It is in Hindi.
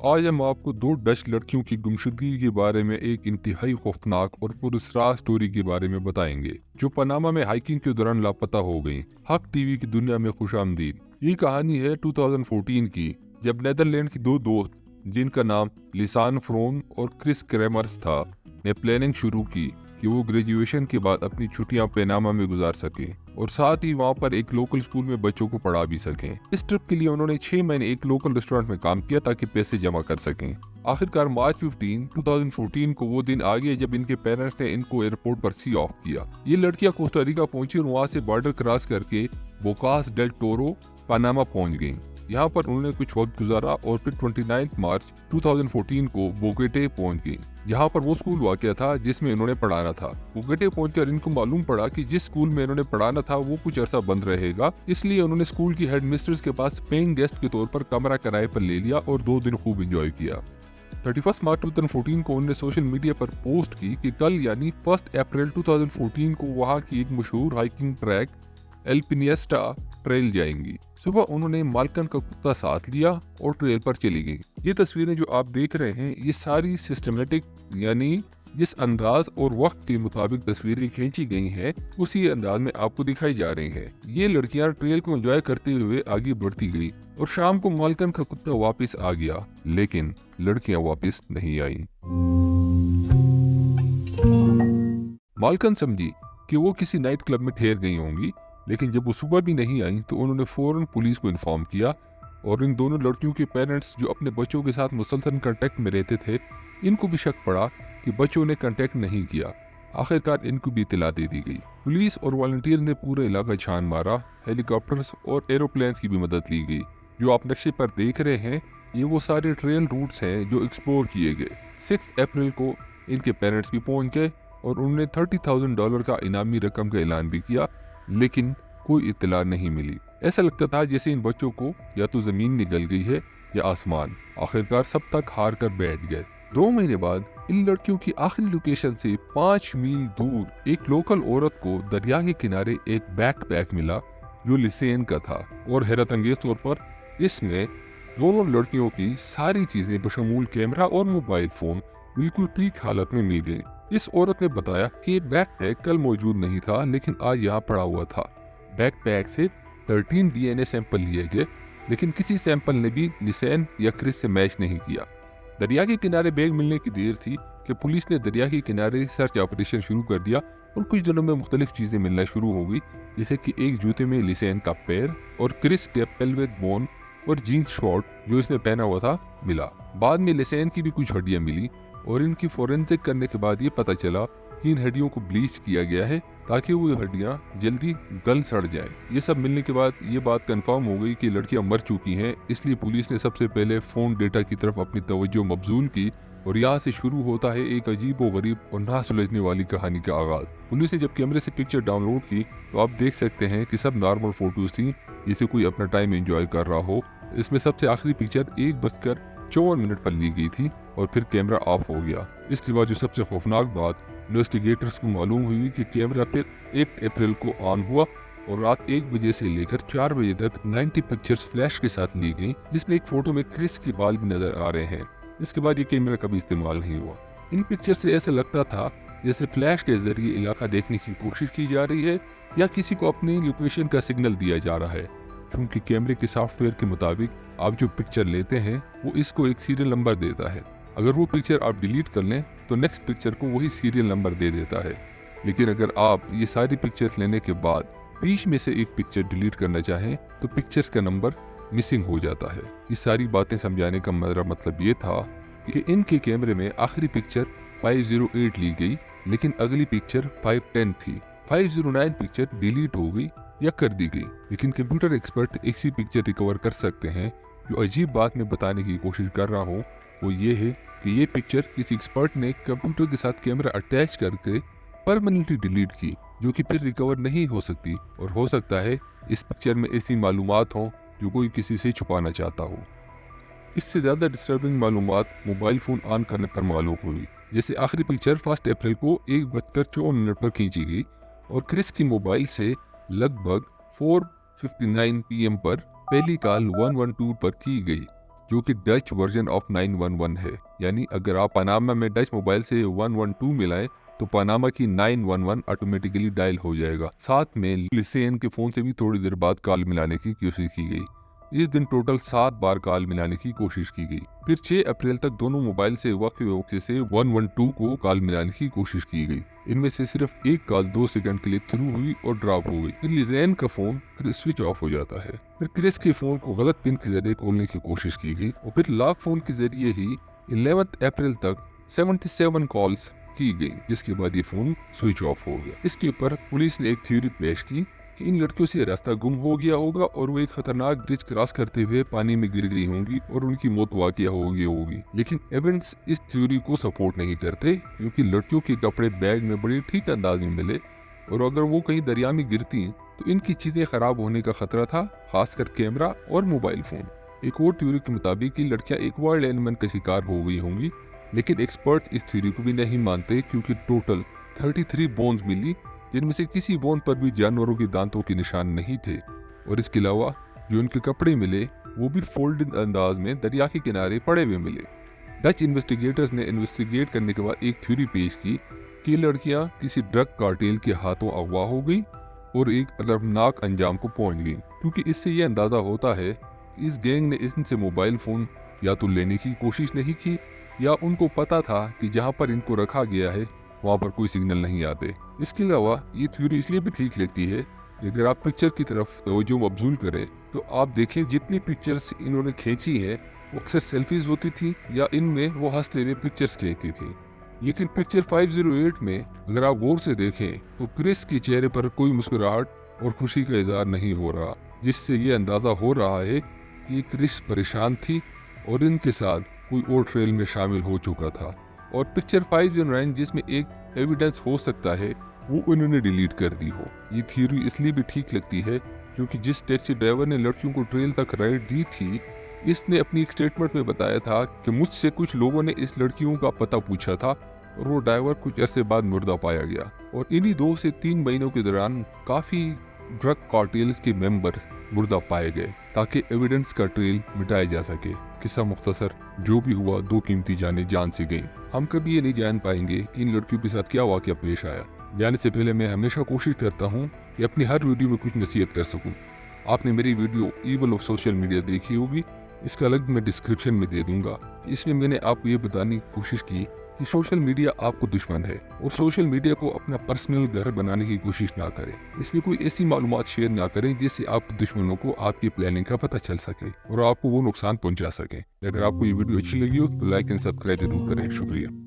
आज हम आपको दो डच लड़कियों की गुमशुदगी के बारे में एक इंतहाई खौफनाक और पुरस्रार स्टोरी के बारे में बताएंगे जो पनामा में हाइकिंग के दौरान लापता हो गईं। हक टीवी की दुनिया में खुशामदीद। ये कहानी है 2014 की, जब नेदरलैंड की दो दोस्त जिनका नाम लिसान फ्रोम और क्रिस क्रेमर्स था ने प्लानिंग शुरू की कि वो ग्रेजुएशन के बाद अपनी छुट्टियां पनामा में गुजार सकें और साथ ही वहाँ पर एक लोकल स्कूल में बच्चों को पढ़ा भी सकें। इस ट्रिप के लिए उन्होंने 6 महीने एक लोकल रेस्टोरेंट में काम किया ताकि पैसे जमा कर सकें। आखिरकार मार्च 15, 2014 को वो दिन आ गया जब इनके पेरेंट्स ने इनको एयरपोर्ट पर सी ऑफ किया। ये लड़कियां कोस्टारिका पहुंची और वहाँ से बॉर्डर क्रॉस करके बोकास डेल टोरो पनामा पहुंच गईं। यहाँ पर उन्होंने कुछ वक्त गुजारा और फिर 29 मार्च 2014 को बोगेटे पहुंच गई, जहाँ पर वो स्कूल वाक़या था जिसमें इन्होंने पढ़ाना था। बोगेटे पहुंचकर इनको मालूम पड़ा कि जिस स्कूल में इन्होंने पढ़ाना था वो कुछ अरसा बंद रहेगा, इसलिए उन्होंने स्कूल की हेड मिस्ट्रेस के पास पेइंग गेस्ट के तौर पर कमरा किराए पर ले लिया और 2 दिन खूब एंजॉय किया। 31 मार्च 2014 को उन्होंने सोशल मीडिया पर पोस्ट की कि कल यानी 1 अप्रैल 2014 को वहाँ की एक मशहूर हाइकिंग ट्रैक एल्पिनियस्टा ट्रेल जाएंगी। सुबह उन्होंने माल्कन का कुत्ता साथ लिया और ट्रेल पर चली गई। ये तस्वीरें जो आप देख रहे हैं ये सारी सिस्टमेटिक यानी जिस अंदाज और वक्त के मुताबिक तस्वीरें खींची गई हैं उसी अंदाज में आपको दिखाई जा रही हैं। ये लड़कियां ट्रेल को एंजॉय करते हुए आगे बढ़ती गई और शाम को माल्कन का कुत्ता वापस आ गया, लेकिन लड़कियां वापस नहीं आई। माल्कन समझी कि वो किसी नाइट क्लब में ठहर गई होंगी, लेकिन जब वो सुबह भी नहीं आई तो उन्होंने फौरन पुलिस को इन्फॉर्म किया और इन दोनों लड़कियों के पेरेंट्स जो अपने बच्चों के साथ मुसलसल कांटेक्ट में रहते थे, इनको भी शक पड़ा कि बच्चों ने कांटेक्ट नहीं किया। आखिरकार इनको भी इत्तला दे दी गई। पुलिस और वॉलंटियर ने पूरा इलाका छान मारा। हेलीकॉप्टर्स और एरोप्लेन्स की भी मदद ली गई। जो आप नक्शे पर देख रहे हैं ये वो सारे ट्रेल रूट्स हैं जो एक्सप्लोर किए गए। 6 अप्रैल को इनके पेरेंट्स भी पहुंच गए और उन्होंने $30,000 का इनामी रकम का ऐलान भी किया, लेकिन कोई इत्तला नहीं मिली। ऐसा लगता था जैसे इन बच्चों को या तो जमीन निगल गई है या आसमान। आखिरकार सब तक हार कर बैठ गए। 2 महीने बाद इन लड़कियों की आखिरी लोकेशन से 5 मील दूर एक लोकल औरत को दरिया के किनारे एक बैकपैक मिला जो लिसेन का था और हैरत अंगेज तौर पर इसमें दोनों लड़कियों की सारी चीजें बशमूल कैमरा और मोबाइल फोन बिल्कुल ठीक हालत में मिल गई। इस औरत ने बताया कि बैकपैक कल मौजूद नहीं था, लेकिन आज यहाँ पड़ा हुआ था। बैकपैक से 13 DNA सैंपल लिए गए, लेकिन किसी सैंपल ने भी लिसेन या क्रिस से मैच नहीं किया। दरिया के किनारे बैग मिलने की देर थी कि पुलिस ने दरिया के किनारे सर्च ऑपरेशन शुरू कर दिया और कुछ दिनों में मुख्तलिफ चीजें मिलना शुरू हो गई, जैसे कि एक जूते में लिसेन का पैर और क्रिस के पेल्विक बोन और जीन्स शॉर्ट जो इसने पहना हुआ था मिला। बाद में लिसेन की भी कुछ हड्डियां मिली और इनकी फोरेंसिक करने के बाद ये पता चला कि इन हड्डियों को ब्लीच किया गया है ताकि वो हड्डियां जल्दी गल सड़ जाएं। ये सब मिलने के बाद ये बात कंफर्म हो गई कि लड़कियां मर चुकी हैं, इसलिए पुलिस ने सबसे पहले फोन डेटा की तरफ अपनी तवज्जो मबजूल की और यहाँ से शुरू होता है एक अजीब व गरीब और ना सुलझने वाली कहानी का आगाज। पुलिस ने जब कैमरे से पिक्चर डाउनलोड की तो आप देख सकते हैं कि सब नॉर्मल फोटोज थी, जिसे कोई अपना टाइम एंजॉय कर रहा हो। इसमें सबसे आखिरी पिक्चर 1:54 पर ली गई थी और फिर कैमरा ऑफ हो गया। इसके बाद जो सबसे खौफनाक बात इन्वेस्टिगेटर्स को मालूम हुई कि कैमरा फिर 1 अप्रैल को ऑन हुआ और रात 1 बजे से लेकर 4 बजे तक 90 पिक्चर्स फ्लैश के साथ ली गई, जिसमें एक फोटो में क्रिस के बाल भी नजर आ रहे हैं। इसके बाद ये कैमरा कभी इस्तेमाल नहीं हुआ। इन पिक्चर से ऐसा लगता था जैसे फ्लैश के जरिए इलाका देखने की कोशिश की जा रही है या किसी को अपनी लोकेशन का सिग्नल दिया जा रहा है, क्योंकि कैमरे के सॉफ्टवेयर के मुताबिक आप जो पिक्चर लेते हैं वो इसको एक सीरियल नंबर देता है। अगर वो पिक्चर आप डिलीट कर लें तो नेक्स्ट पिक्चर को वही सीरियल नंबर दे देता है, लेकिन अगर आप ये सारी पिक्चर्स लेने के बाद बीच में से एक पिक्चर डिलीट करना चाहें तो पिक्चर्स का नंबर मिसिंग हो जाता है। ये सारी बातें समझाने का मेरा मतलब ये था कि इनके कैमरे में आखिरी पिक्चर 508 ली गई, लेकिन अगली पिक्चर 510 थी। 509 पिक्चर डिलीट हो गई या कर दी गई, लेकिन कंप्यूटर एक्सपर्ट एक सी पिक्चर रिकवर कर सकते हैं। जो अजीब बात मैं बताने की कोशिश कर रहा हूँ वो ये है कि ये पिक्चर किसी एक्सपर्ट ने कंप्यूटर के साथ कैमरा अटैच करके परमानेंटली डिलीट की, जो कि फिर रिकवर नहीं हो सकती, और हो सकता है इस पिक्चर में ऐसी मालूमात हो जो कोई किसी से छुपाना चाहता हो। इससे ज्यादा डिस्टर्बिंग मालूमात मोबाइल फोन ऑन करने पर मालूम हुई। जैसे आखिरी पिक्चर 1 अप्रैल को 1:54 पर खींची गई और क्रिस की मोबाइल से लगभग 4:59 PM पर पहली कॉल 112 पर की गई, जो कि डच वर्जन ऑफ 911 है। यानी अगर आप पनामा में डच मोबाइल से 112 मिलाएं तो पनामा की 911 ऑटोमेटिकली डायल हो जाएगा। साथ में लिसेन के फोन से भी थोड़ी देर बाद कॉल मिलाने की कोशिश की गई। इस दिन टोटल 7 बार कॉल मिलाने की कोशिश की गई। फिर 6 अप्रैल तक दोनों मोबाइल से वक्फे से 112 को कॉल मिलाने की कोशिश की गई। इनमें से सिर्फ एक कॉल 2 सेकंड के लिए थ्रू हुई और ड्रॉप हो गई। फिर लिजेन का फोन फिर स्विच ऑफ हो जाता है। फिर क्रिस के फोन को गलत पिन के जरिए खोलने की कोशिश की गई और फिर लॉक फोन के जरिए ही 11 अप्रैल तक 77 कॉल्स की गई, जिसके बाद ये फोन स्विच ऑफ हो गया। इसके ऊपर पुलिस ने एक थ्योरी पेश की कि इन लड़कियों से रास्ता गुम हो गया होगा और वो एक खतरनाक ब्रिज क्रॉस करते हुए पानी में गिर गई होंगी और उनकी मौत वाकया होगी। लेकिन एविडेंस इस थ्योरी को सपोर्ट नहीं करते, क्योंकि लड़कियों के कपड़े बैग में बड़े ठीक अंदाज में मिले और अगर वो कहीं दरिया में गिरती तो इनकी चीजें खराब होने का खतरा था, खासकर कैमरा और मोबाइल फोन। एक और थ्योरी के मुताबिक लड़कियां एक वाइल्ड एनिमल का शिकार हो गई होंगी, लेकिन एक्सपर्ट्स इस थ्योरी को भी नहीं मानते, क्योंकि टोटल 33 बोन्स मिली, जिनमें से किसी बोन पर भी जानवरों के दांतों के निशान नहीं थे। और इसके अलावा जो उनके कपड़े मिले वो भी फोल्डेड अंदाज में दरिया के किनारे पड़े हुए मिले। डच इन्वेस्टिगेटर्स ने इन्वेस्टिगेट करने के बाद एक थ्योरी पेश की कि लड़कियां किसी ड्रग कार्टेल के हाथों अगवा हो गई और एक अलर्मनाक अंजाम को पहुंच गई, क्योंकि इससे यह अंदाजा होता है कि इस गैंग ने इनसे मोबाइल फोन या तो लेने की कोशिश नहीं की या उनको पता था कि जहां पर इनको रखा गया है वहां पर कोई सिग्नल नहीं आते। इसके अलावा ये थ्योरी इसलिए भी ठीक लगती है कि अगर आप पिक्चर की तरफ तवज्जो मबजूल करें तो आप देखें जितनी पिक्चर्स इन्होंने खींची है वो अक्सर सेल्फीज होती थी या इनमें वो हंसते हुए पिक्चर्स खींचती थी। लेकिन पिक्चर 508 में अगर आप गौर से देखें तो क्रिस के चेहरे पर कोई मुस्कुराहट और खुशी का इजहार नहीं हो रहा, जिससे ये अंदाजा हो रहा है कि क्रिस परेशान थी और इनके साथ कोई और ट्रेल में शामिल हो चुका था। और पिक्चर 509 जिसमें एक एविडेंस हो सकता है वो उन्होंने डिलीट कर दी हो। ये थ्योरी इसलिए भी ठीक लगती है क्योंकि जिस टैक्सी ड्राइवर ने लड़कियों को ट्रेल तक राइड दी थी, इसने अपनी एक स्टेटमेंट में बताया था कि मुझसे कुछ लोगों ने इस लड़कियों का पता पूछा था और वो ड्राइवर कुछ अरसे बाद मुर्दा पाया गया। और इन्हीं 2 से 3 महीनों के दौरान काफी ड्रग कार्टेल्स के मेंबर मुर्दा पाए गए ताकि एविडेंस का ट्रेल मिटाया जा सके। किस्सा मुख्तसर, जो भी हुआ 2 कीमती जानें जान से गईं। हम कभी ये नहीं जान पाएंगे कि इन लड़कियों के साथ क्या वाकया पेश आया। जाने से पहले मैं हमेशा कोशिश करता हूँ कि अपनी हर वीडियो में कुछ नसीहत कर सकूँ। आपने मेरी video evil of social media देखी होगी, इसका लिंक मैं डिस्क्रिप्शन में दे दूंगा। इसमें मैंने आपको ये बताने की कोशिश की कि सोशल मीडिया आपको दुश्मन है और सोशल मीडिया को अपना पर्सनल घर बनाने की कोशिश ना करें। इसमें कोई ऐसी मालूमात शेयर ना करें जिससे आप दुश्मनों को आपकी प्लानिंग का पता चल सके और आपको वो नुकसान पहुंचा सके। अगर आपको ये वीडियो अच्छी लगी हो तो लाइक एंड सब्सक्राइब जरूर करें। शुक्रिया।